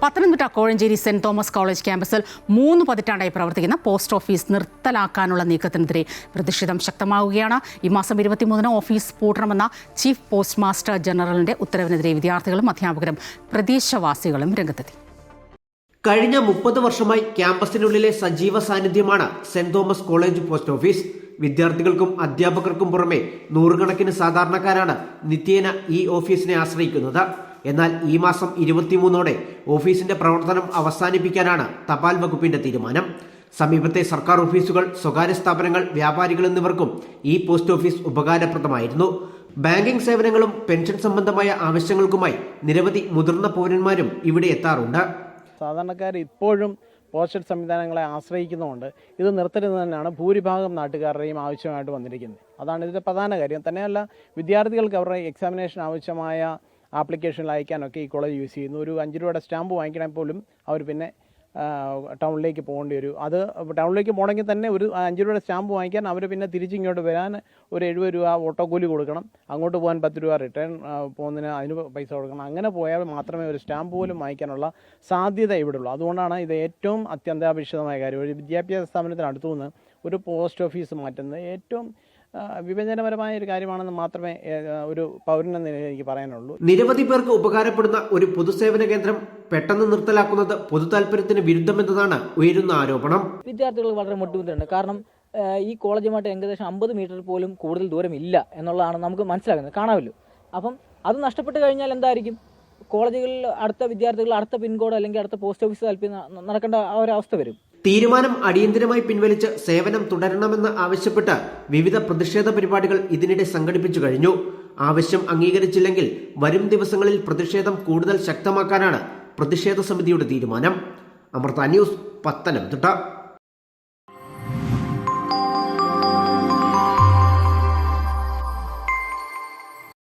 Pathanamthitta Kozhencherry saint Thomas college ക്യാമ്പസിൽ 3 പതിറ്റാണ്ടായി പ്രവർത്തിക്കുന്ന post office നിർത്തലാക്കാനുള്ള നീക്കത്തിനെതിരെ പ്രതിഷേധം ശക്തമാവുകയാണ്. ഈ മാസം 23-ന് ഓഫീസ് പൂട്ടണമെന്ന ചീഫ് പോസ്റ്റ് മാസ്റ്റർ ജനറലിന്റെ ഉത്തരവിനെതിരെ വിദ്യാർത്ഥികളും അധ്യാപകരും പ്രദേശവാസികളും രംഗത്തെത്തി. കഴിഞ്ഞ 30 വർഷമായി ക്യാമ്പസിനുള്ളിലെ സജീവ സാന്നിധ്യമാണ് saint Thomas college post office. വിദ്യാർത്ഥികൾക്കും അധ്യാപകർക്കും പുറമെ നൂറുകണക്കിന് സാധാരണക്കാരാണ് നിത്യേന ഈ ഓഫീസിനെ ആശ്രയിക്കുന്നത്. എന്നാൽ ഈ മാസം 23-ഓടെ ഓഫീസിന്റെ പ്രവർത്തനം അവസാനിപ്പിക്കാനാണ് തപാൽ വകുപ്പിന്റെ തീരുമാനം. സമീപത്തെ സർക്കാർ ഓഫീസുകൾ, സ്വകാര്യ സ്ഥാപനങ്ങൾ, വ്യാപാരികൾ എന്നിവർക്കും ഈ പോസ്റ്റ് ഓഫീസ് ഉപകാരപ്രദമായിരുന്നു. ബാങ്കിംഗ് സേവനങ്ങളും പെൻഷൻ സംബന്ധമായ ആവശ്യങ്ങൾക്കുമായി നിരവധി മുതിർന്ന പൗരന്മാരും ഇവിടെ എത്താറുണ്ട്. സാധാരണക്കാർ ഇപ്പോഴും പോസ്റ്റൽ സംവിധാനങ്ങളെ ആശ്രയിക്കുന്നതുകൊണ്ട് ഇത് നിർത്തരുത് തന്നെയാണ് ഭൂരിഭാഗം നാട്ടുകാരുടെയും ആവശ്യമായിട്ട് വന്നിരിക്കുന്നത്. അതാണ് ഇതിൻ്റെ പ്രധാന കാര്യം. തന്നെയല്ല, വിദ്യാർത്ഥികൾക്ക് അവരുടെ എക്സാമിനേഷൻ ആവശ്യമായ ആപ്ലിക്കേഷനിൽ അയക്കാനൊക്കെ ഈ കോളേജ് യൂസ് ചെയ്യുന്നു. ഒരു 5 രൂപയുടെ സ്റ്റാമ്പ് വാങ്ങിക്കണമെങ്കിൽ പോലും അവർ പിന്നെ ടൗണിലേക്ക് പോകേണ്ടി വരും. അത് ടൗണിലേക്ക് പോകണമെങ്കിൽ തന്നെ ഒരു 5 രൂപയുടെ സ്റ്റാമ്പ് വാങ്ങിക്കാൻ അവർ പിന്നെ തിരിച്ചിങ്ങോട്ട് വരാൻ ഒരു 70 രൂപ ഓട്ടോ കൂലി കൊടുക്കണം. അങ്ങോട്ട് പോകാൻ 10 രൂപ, റിട്ടേൺ പോകുന്നതിന് അതിന് പൈസ കൊടുക്കണം. അങ്ങനെ പോയാൽ മാത്രമേ ഒരു സ്റ്റാമ്പ് പോലും വാങ്ങിക്കാനുള്ള സാധ്യത ഇവിടെ ഉള്ളൂ. അതുകൊണ്ടാണ് ഇത് ഏറ്റവും അത്യന്താപേക്ഷിതമായ കാര്യം. ഒരു വിദ്യാഭ്യാസ സ്ഥാപനത്തിന് അടുത്തുനിന്ന് ഒരു പോസ്റ്റ് ഓഫീസ് മാറ്റുന്നത് ഏറ്റവും വിഭജനപരമായ ഒരു കാര്യമാണെന്ന് മാത്രമേ ഒരു പൗരനെന്ന നിലയിൽ എനിക്ക് പറയാനുള്ളൂ. നിരവധി പേർക്ക് ഉപകാരപ്പെടുന്ന ഒരു പൊതുസേവന കേന്ദ്രം പെട്ടെന്ന് നിർത്തലാക്കുന്നത് പൊതു താല്പര്യത്തിന് വിരുദ്ധമെന്നതാണ് ഉയരുന്ന ആരോപണം. വിദ്യാർത്ഥികൾ വളരെ ബുദ്ധിമുട്ടുണ്ട്. കാരണം ഈ കോളേജുമായിട്ട് ഏകദേശം 50 മീറ്റർ പോലും കൂടുതൽ ദൂരമില്ല എന്നുള്ളതാണ് നമുക്ക് മനസ്സിലാക്കുന്നത്, കാണാമല്ലോ. അപ്പം അത് നഷ്ടപ്പെട്ട് കഴിഞ്ഞാൽ എന്തായിരിക്കും? കോളേജുകളിൽ അടുത്ത വിദ്യാർത്ഥികൾ അടുത്ത പിൻകോഡ് അല്ലെങ്കിൽ അടുത്ത പോസ്റ്റ് ഓഫീസ് താല്പര്യം നടക്കേണ്ട ആ ഒരു അവസ്ഥ വരും. തീരുമാനം അടിയന്തരമായി പിൻവലിച്ച് സേവനം തുടരണമെന്ന് ആവശ്യപ്പെട്ട് വിവിധ പ്രതിഷേധ പരിപാടികൾ ഇതിനിടെ സംഘടിപ്പിച്ചു കഴിഞ്ഞു. ആവശ്യം അംഗീകരിച്ചില്ലെങ്കിൽ വരും ദിവസങ്ങളിൽ പ്രതിഷേധം കൂടുതൽ ശക്തമാക്കാനാണ് പ്രതിഷേധ സമിതിയുടെ തീരുമാനം. അമൃത ന്യൂസ്, പത്തനംതിട്ട.